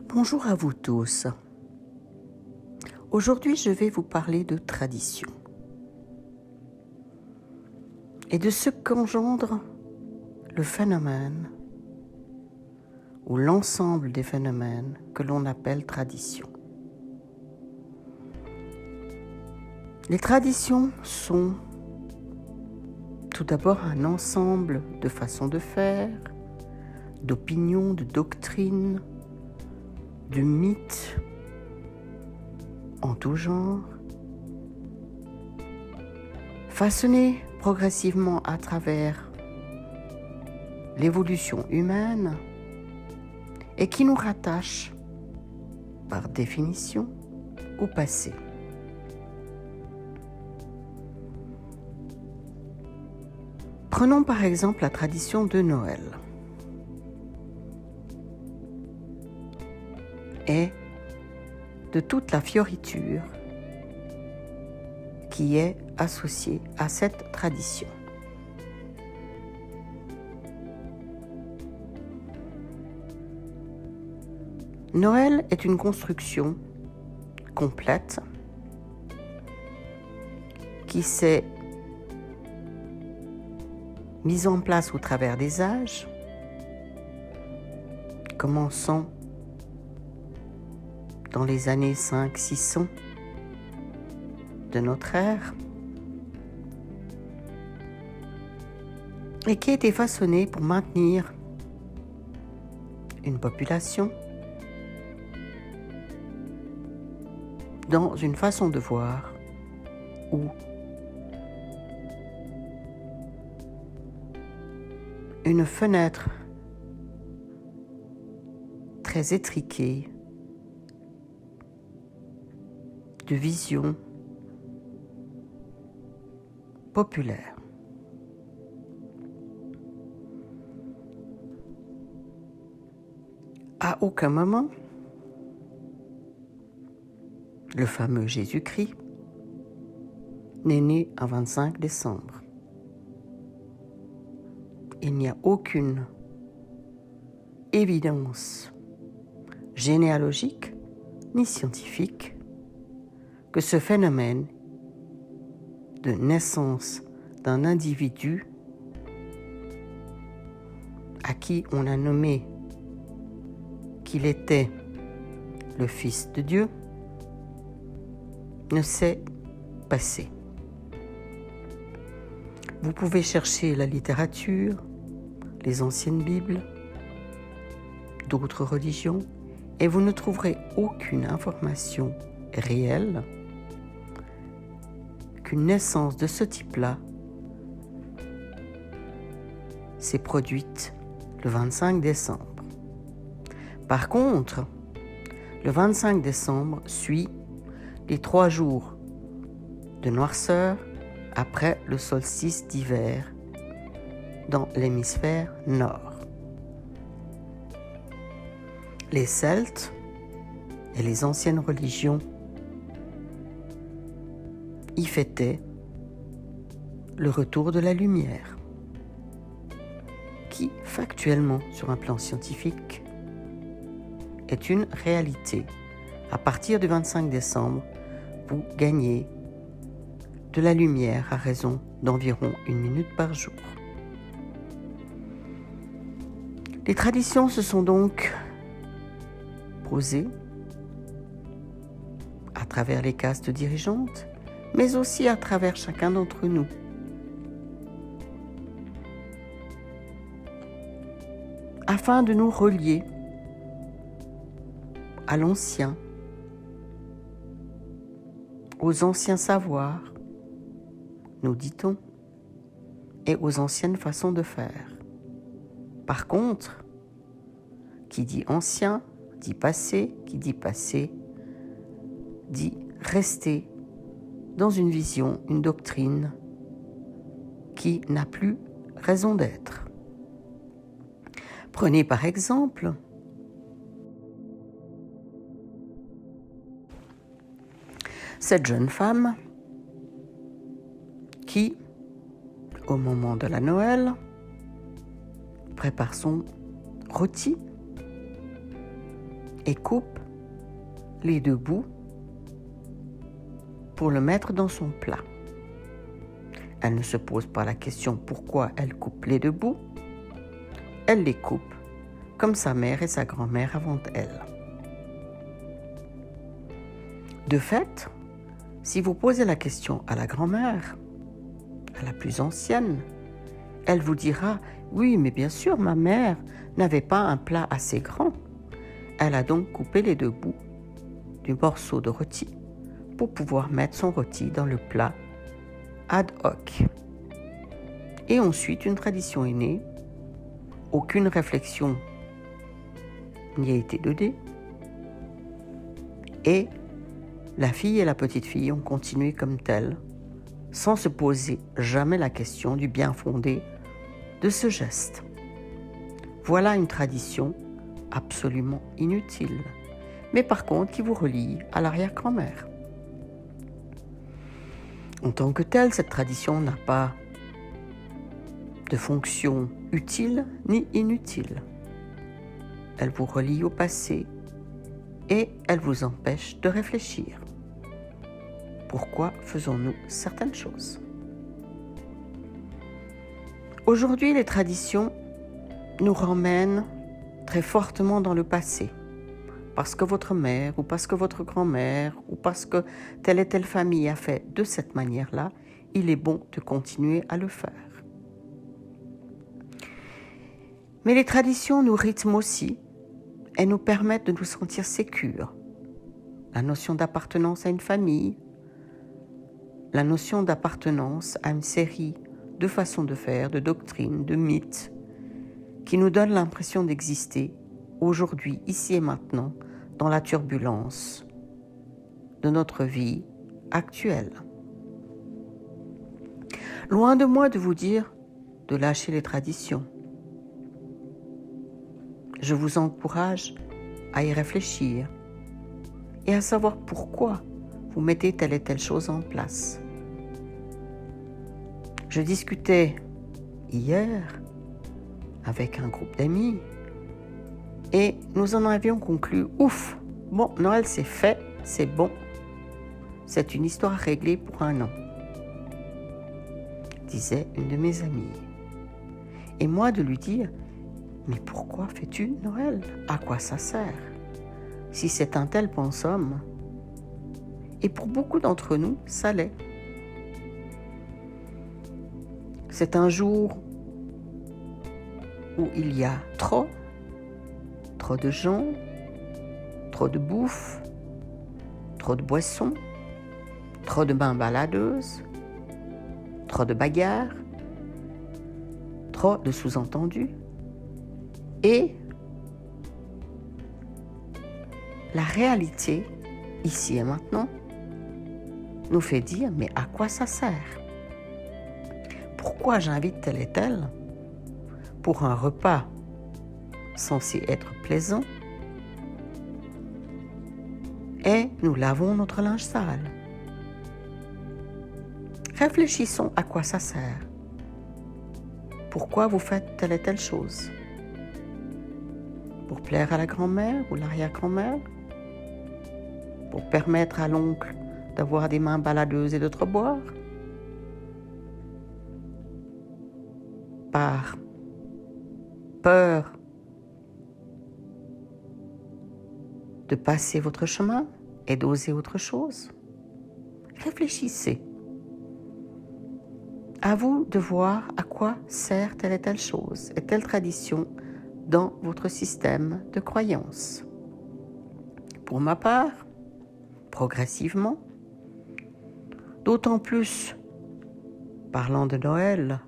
Bonjour à vous tous. Aujourd'hui, je vais vous parler de tradition et de ce qu'engendre le phénomène ou l'ensemble des phénomènes que l'on appelle tradition. Les traditions sont tout d'abord un ensemble de façons de faire, d'opinions, de doctrines, de mythes en tout genre, façonnés progressivement à travers l'évolution humaine et qui nous rattachent par définition au passé. Prenons par exemple la tradition de Noël. Et de toute la fioriture qui est associée à cette tradition. Noël est une construction complète qui s'est mise en place au travers des âges, commençant dans les années 500-600 de notre ère, et qui a été façonnée pour maintenir une population dans une façon de voir où une fenêtre très étriquée de vision populaire. À aucun moment, le fameux Jésus-Christ n'est né un 25 décembre. Il n'y a aucune évidence généalogique ni scientifique que ce phénomène de naissance d'un individu à qui on a nommé qu'il était le Fils de Dieu ne s'est passé. Vous pouvez chercher la littérature, les anciennes Bibles, d'autres religions, et vous ne trouverez aucune information réelle qu'une naissance de ce type-là s'est produite le 25 décembre. Par contre, le 25 décembre suit les 3 jours de noirceur après le solstice d'hiver dans l'hémisphère nord. Les Celtes et les anciennes religions y fêtaient le retour de la lumière, qui, factuellement, sur un plan scientifique, est une réalité. À partir du 25 décembre, vous gagnez de la lumière à raison d'environ 1 minute par jour. Les traditions se sont donc posées à travers les castes dirigeantes, mais aussi à travers chacun d'entre nous. Afin de nous relier à l'ancien, aux anciens savoirs, nous dit-on, et aux anciennes façons de faire. Par contre, qui dit ancien, dit passé, qui dit passé, dit rester dans une vision, une doctrine qui n'a plus raison d'être. Prenez par exemple cette jeune femme qui, au moment de la Noël, prépare son rôti et coupe les deux bouts pour le mettre dans son plat. Elle ne se pose pas la question pourquoi elle coupe les deux bouts. Elle les coupe comme sa mère et sa grand-mère avant elle. De fait, si vous posez la question à la grand-mère, à la plus ancienne, elle vous dira « Oui, mais bien sûr, ma mère n'avait pas un plat assez grand. Elle a donc coupé les deux bouts du morceau de rôti pour pouvoir mettre son rôti dans le plat ad hoc. » Et ensuite, une tradition est née. Aucune réflexion n'y a été donnée. Et la fille et la petite fille ont continué comme telles, sans se poser jamais la question du bien fondé de ce geste. Voilà une tradition absolument inutile, mais par contre qui vous relie à l'arrière-grand-mère. En tant que telle, cette tradition n'a pas de fonction utile ni inutile. Elle vous relie au passé et elle vous empêche de réfléchir. Pourquoi faisons-nous certaines choses ? Aujourd'hui, les traditions nous ramènent très fortement dans le passé. Parce que votre mère, ou parce que votre grand-mère, ou parce que telle et telle famille a fait de cette manière-là, il est bon de continuer à le faire. Mais les traditions nous rythment aussi et nous permettent de nous sentir sécures. La notion d'appartenance à une famille, la notion d'appartenance à une série de façons de faire, de doctrines, de mythes, qui nous donnent l'impression d'exister aujourd'hui, ici et maintenant, dans la turbulence de notre vie actuelle. Loin de moi de vous dire de lâcher les traditions. Je vous encourage à y réfléchir et à savoir pourquoi vous mettez telle et telle chose en place. Je discutais hier avec un groupe d'amis et nous en avions conclu, ouf, bon, Noël c'est fait, c'est bon, c'est une histoire réglée pour un an, disait une de mes amies. Et moi de lui dire, mais pourquoi fais-tu Noël ? À quoi ça sert ? Si c'est un tel pensum. Et pour beaucoup d'entre nous, ça l'est. C'est un jour où il y a trop de gens, trop de bouffe, trop de boissons, trop de mains baladeuses, trop de bagarres, trop de sous-entendus. Et la réalité, ici et maintenant, nous fait dire, mais à quoi ça sert ? Pourquoi j'invite tel et tel pour un repas censé être plaisant et nous lavons notre linge sale ? Réfléchissons à quoi ça sert. Pourquoi vous faites telle et telle chose ? Pour plaire à la grand-mère ou l'arrière-grand-mère ? Pour permettre à l'oncle d'avoir des mains baladeuses et de trop boire ? Par peur de passer votre chemin et d'oser autre chose ? Réfléchissez. À vous de voir à quoi sert telle et telle chose et telle tradition dans votre système de croyance. Pour ma part, progressivement, d'autant plus, parlant de Noël,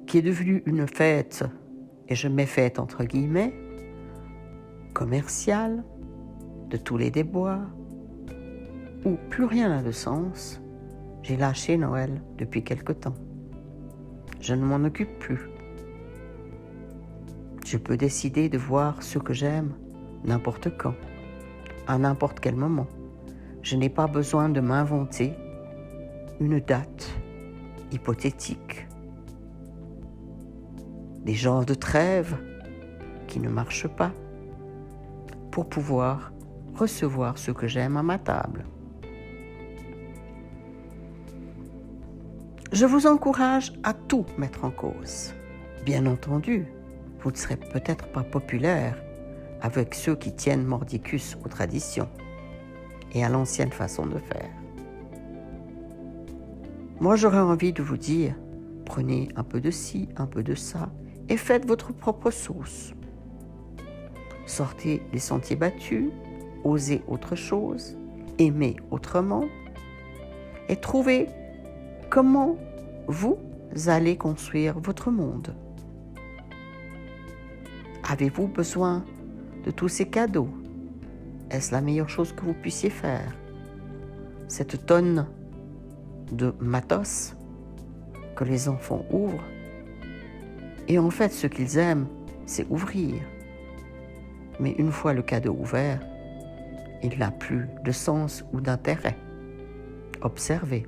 qui est devenu une fête, et je mets fête entre guillemets, commerciale, de tous les déboires, où plus rien n'a de sens, j'ai lâché Noël depuis quelque temps. Je ne m'en occupe plus. Je peux décider de voir ce que j'aime n'importe quand, à n'importe quel moment. Je n'ai pas besoin de m'inventer une date hypothétique. Des genres de trêves qui ne marche pas pour pouvoir recevoir ce que j'aime à ma table. Je vous encourage à tout mettre en cause. Bien entendu, vous ne serez peut-être pas populaire avec ceux qui tiennent mordicus aux traditions et à l'ancienne façon de faire. Moi, j'aurais envie de vous dire, prenez un peu de ci, un peu de ça, et faites votre propre sauce. Sortez des sentiers battus, osez autre chose, aimez autrement, et trouvez comment vous allez construire votre monde. Avez-vous besoin de tous ces cadeaux? Est-ce la meilleure chose que vous puissiez faire? Cette tonne de matos que les enfants ouvrent, et en fait ce qu'ils aiment, c'est ouvrir. Mais une fois le cadeau ouvert, il n'a plus de sens ou d'intérêt. Observez.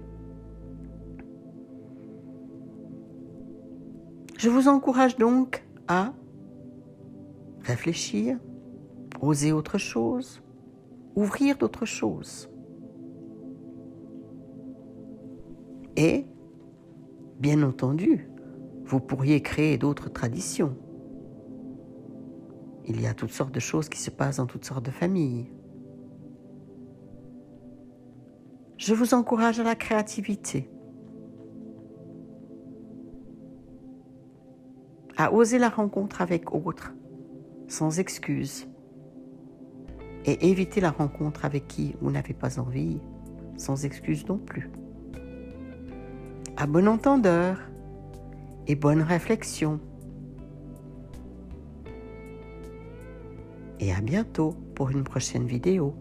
Je vous encourage donc à réfléchir, oser autre chose, ouvrir d'autres choses. Et, bien entendu, vous pourriez créer d'autres traditions. Il y a toutes sortes de choses qui se passent dans toutes sortes de familles. Je vous encourage à la créativité, à oser la rencontre avec autres, sans excuse, et éviter la rencontre avec qui vous n'avez pas envie, sans excuse non plus. À bon entendeur et bonne réflexion. Et à bientôt pour une prochaine vidéo.